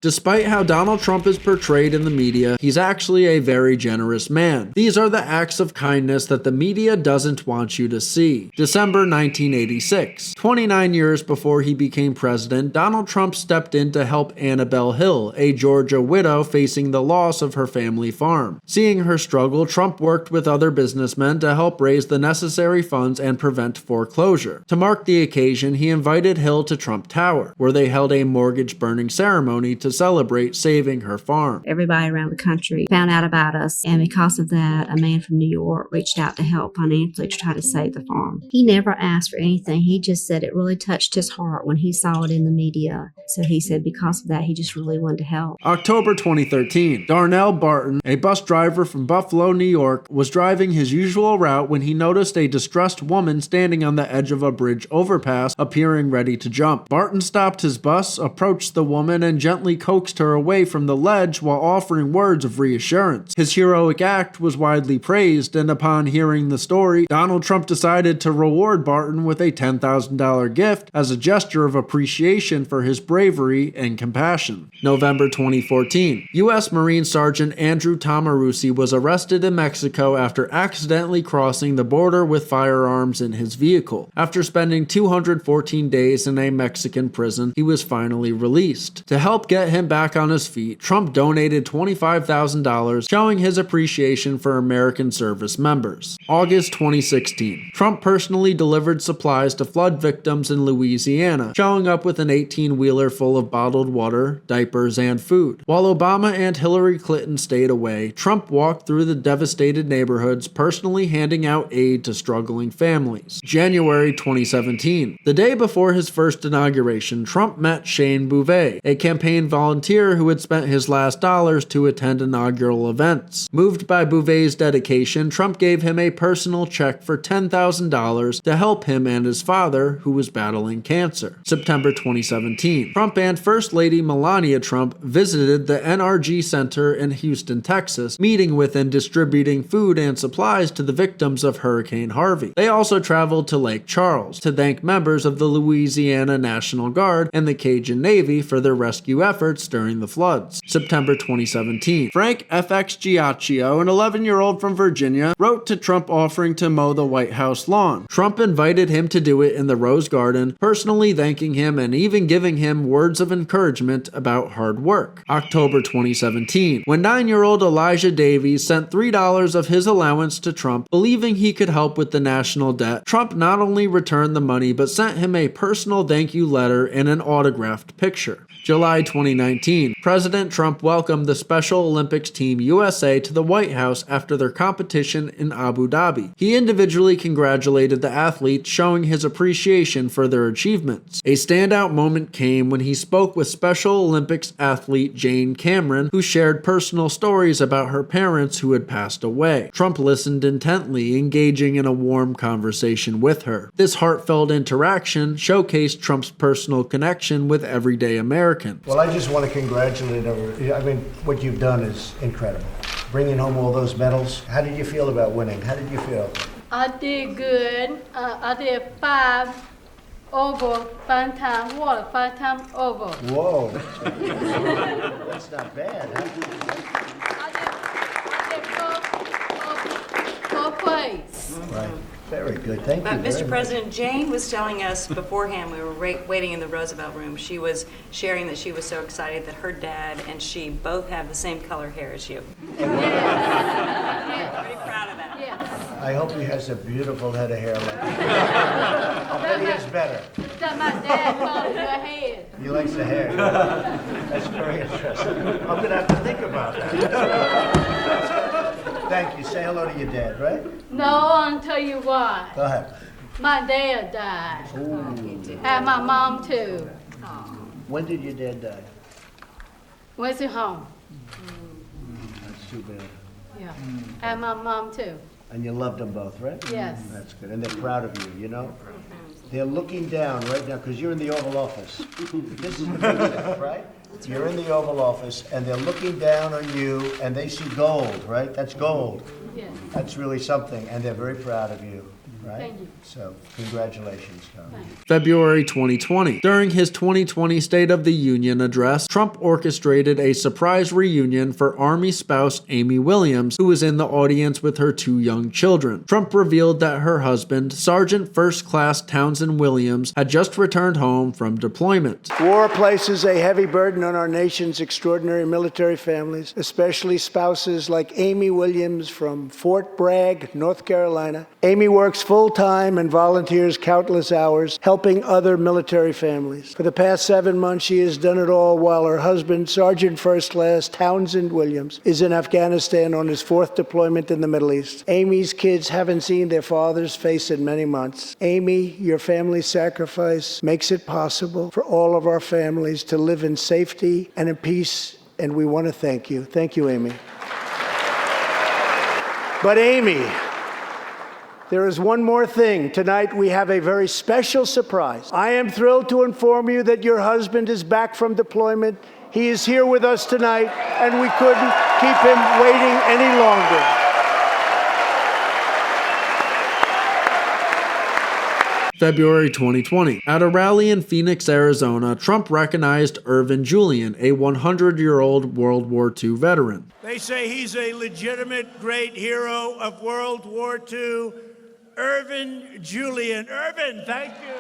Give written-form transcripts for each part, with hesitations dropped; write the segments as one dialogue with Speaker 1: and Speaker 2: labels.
Speaker 1: Despite how Donald Trump is portrayed in the media, he's actually a very generous man. These are the acts of kindness that the media doesn't want you to see. December 1986. 29 years before he became president, Donald Trump stepped in to help Annabelle Hill, a Georgia widow facing the loss of her family farm. Seeing her struggle, Trump worked with other businessmen to help raise the necessary funds and prevent foreclosure. To mark the occasion, he invited Hill to Trump Tower, where they held a mortgage-burning ceremony to celebrate saving her farm.
Speaker 2: Everybody around the country found out about us, and because of that, a man from New York reached out to help financially to try to save the farm. He never asked for anything. He just said it really touched his heart when he saw it in the media. So he said because of that, he just really wanted to help.
Speaker 1: October 2013. Darnell Barton, a bus driver from Buffalo, New York, was driving his usual route when he noticed a distressed woman standing on the edge of a bridge overpass, appearing ready to jump. Barton stopped his bus, approached the woman, and gently coaxed her away from the ledge while offering words of reassurance. His heroic act was widely praised, and upon hearing the story, Donald Trump decided to reward Barton with a $10,000 gift as a gesture of appreciation for his bravery and compassion. November 2014. U.S. Marine Sergeant Andrew Tomarusi was arrested in Mexico after accidentally crossing the border with firearms in his vehicle. After spending 214 days in a Mexican prison, he was finally released. To help get him back on his feet, Trump donated $25,000, showing his appreciation for American service members. August 2016. Trump personally delivered supplies to flood victims in Louisiana, showing up with an 18-wheeler full of bottled water, diapers, and food. While Obama and Hillary Clinton stayed away, Trump walked through the devastated neighborhoods, personally handing out aid to struggling families. January 2017. The day before his first inauguration, Trump met Shane Bouvet, a campaign volunteer who had spent his last dollars to attend inaugural events. Moved by Bouvet's dedication, Trump gave him a personal check for $10,000 to help him and his father, who was battling cancer. September 2017. Trump and First Lady Melania Trump visited the NRG Center in Houston, Texas, meeting with and distributing food and supplies to the victims of Hurricane Harvey. They also traveled to Lake Charles to thank members of the Louisiana National Guard and the Cajun Navy for their rescue efforts during the floods. September 2017. Frank FX Giacchio, an 11-year-old from Virginia, wrote to Trump offering to mow the White House lawn. Trump invited him to do it in the Rose Garden, personally thanking him and even giving him words of encouragement about hard work. October 2017. When 9-year-old Elijah Davies sent $3 of his allowance to Trump, believing he could help with the national debt, Trump not only returned the money but sent him a personal thank you letter and an autographed picture. July 2019. President Trump welcomed the Special Olympics Team USA to the White House after their competition in Abu Dhabi. He individually congratulated the athletes, showing his appreciation for their achievements. A standout moment came when he spoke with Special Olympics athlete Jane Cameron, who shared personal stories about her parents who had passed away. Trump listened intently, engaging in a warm conversation with her. This heartfelt interaction showcased Trump's personal connection with everyday Americans.
Speaker 3: Well, I just want to congratulate her. I mean, what you've done is incredible. Bringing home all those medals. How did you feel about winning? How did you feel?
Speaker 4: I did good. I did 5 over 5 times water, 5 times over.
Speaker 3: Whoa. That's not bad, huh?
Speaker 4: I did four plays.
Speaker 3: Right. Very good. Thank you.
Speaker 5: Mr. President, Jane was telling us beforehand, we were waiting in the Roosevelt room, she was sharing that she was so excited that her dad and she both have the same color hair as you. Pretty proud of that.
Speaker 4: Yeah.
Speaker 3: I hope he has a beautiful head of hair. I bet he has better.
Speaker 4: That my dad called your head.
Speaker 3: He likes the hair. That's very interesting. I'm going to have to think about that. Thank you. Say hello to your dad, right?
Speaker 4: No, I'll tell you why.
Speaker 3: Go ahead.
Speaker 4: My dad died.
Speaker 3: Ooh.
Speaker 4: And my mom too.
Speaker 3: When did your dad die?
Speaker 4: Where's he home?
Speaker 3: That's too bad.
Speaker 4: Yeah. And my mom too.
Speaker 3: And you loved them both, right?
Speaker 4: Yes.
Speaker 3: That's good. And they're proud of you, you know? They're looking down right now, because you're in the Oval Office. This is the big stuff, right? You're in the Oval Office, and they're looking down on you, and they see gold, right? That's gold.
Speaker 4: Yes.
Speaker 3: That's really something, and they're very proud of you. right?
Speaker 4: Thank you.
Speaker 3: So, congratulations, Tom.
Speaker 1: February 2020. During his 2020 State of the Union address, Trump orchestrated a surprise reunion for Army spouse Amy Williams, who was in the audience with her 2 young children. Trump revealed that her husband, Sergeant First Class Townsend Williams, had just returned home from deployment.
Speaker 3: War places a heavy burden on our nation's extraordinary military families, especially spouses like Amy Williams from Fort Bragg, North Carolina. Amy works full-time and volunteers countless hours helping other military families. For the past 7 months, she has done it all while her husband, Sergeant First Class Townsend Williams, is in Afghanistan on his 4th deployment in the Middle East. Amy's kids haven't seen their father's face in many months. Amy, your family's sacrifice makes it possible for all of our families to live in safety and in peace, and we want to thank you. Thank you, Amy. But Amy, there is one more thing. Tonight we have a very special surprise. I am thrilled to inform you that your husband is back from deployment. He is here with us tonight, and we couldn't keep him waiting any longer.
Speaker 1: February 2020. At a rally in Phoenix, Arizona, Trump recognized Irvin Julian, a 100-year-old World War II veteran.
Speaker 3: They say he's a legitimate great hero of World War II. Irvin Julian. Irvin, thank you.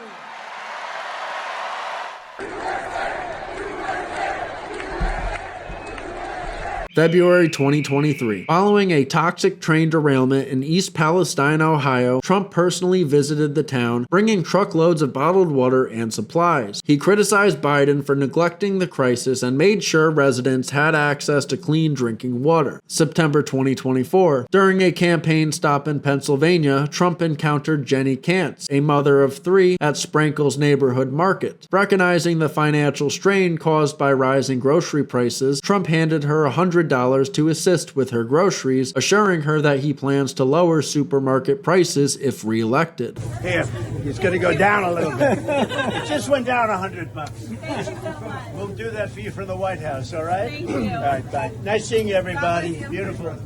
Speaker 1: February 2023. Following a toxic train derailment in East Palestine, Ohio, Trump personally visited the town, bringing truckloads of bottled water and supplies. He criticized Biden for neglecting the crisis and made sure residents had access to clean drinking water. September 2024. During a campaign stop in Pennsylvania, Trump encountered Jenny Kantz, a mother of 3, at Sprankle's neighborhood market. Recognizing the financial strain caused by rising grocery prices, Trump handed her $100 to assist with her groceries, assuring her that he plans to lower supermarket prices if re-elected.
Speaker 3: Here, it's going to go down a little bit. It just went down $100. We'll do that for you from the White House, all right?
Speaker 6: Thank you.
Speaker 3: All right, bye. Nice seeing you, everybody. Beautiful.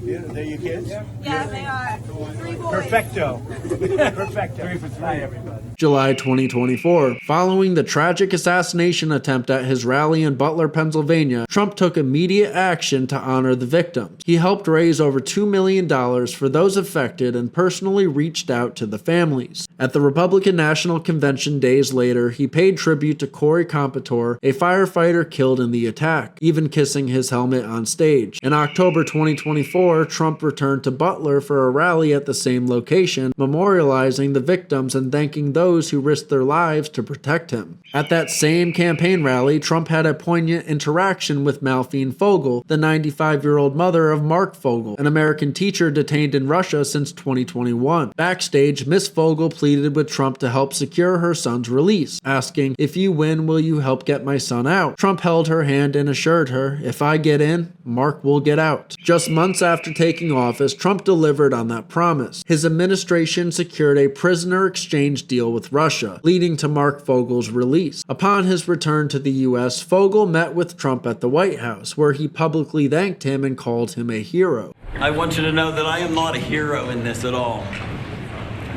Speaker 3: They're your kids?
Speaker 6: Yeah, they are. 3 boys.
Speaker 3: Perfecto. Perfecto. 3 for 3. Bye, everybody.
Speaker 1: July 2024. Following the tragic assassination attempt at his rally in Butler, Pennsylvania, Trump took immediate action to honor the victims. He helped raise over $2 million for those affected and personally reached out to the families. At the Republican National Convention days later, he paid tribute to Corey Competore, a firefighter killed in the attack, even kissing his helmet on stage. In October 2024, Trump returned to Butler for a rally at the same location, memorializing the victims and thanking those who risked their lives to protect him. At that same campaign rally, Trump had a poignant interaction with Malphine Fogel, the 95-year-old mother of Mark Fogel, an American teacher detained in Russia since 2021. Backstage, Miss Fogel pleaded with Trump to help secure her son's release, asking, "If you win, will you help get my son out?" Trump held her hand and assured her, "If I get in, Mark will get out." Just months after taking office, Trump delivered on that promise. His administration secured a prisoner exchange deal with Russia, leading to Mark Fogel's release. Upon his return to the U.S., Fogel met with Trump at the White House, where he publicly thanked him and called him a hero.
Speaker 7: I want you to know that I am not a hero in this at all.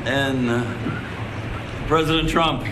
Speaker 7: And President Trump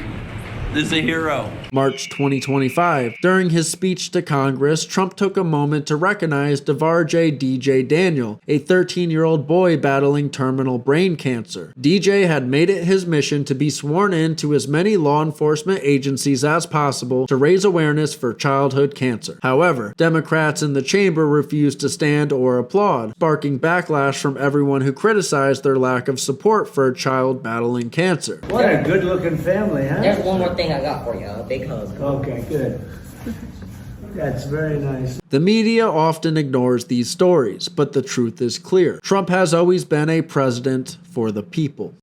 Speaker 7: is a hero.
Speaker 1: March 2025. During his speech to Congress, Trump took a moment to recognize DeVarjay DJ Daniel, a 13-year-old boy battling terminal brain cancer. DJ had made it his mission to be sworn in to as many law enforcement agencies as possible to raise awareness for childhood cancer. However, Democrats in the chamber refused to stand or applaud, sparking backlash from everyone who criticized their lack of support for a child battling cancer.
Speaker 3: What a good-looking family, huh?
Speaker 8: There's one more thing I got for you, a big hug.
Speaker 3: Okay, good. That's very nice.
Speaker 1: The media often ignores these stories, but the truth is clear. Trump has always been a president for the people.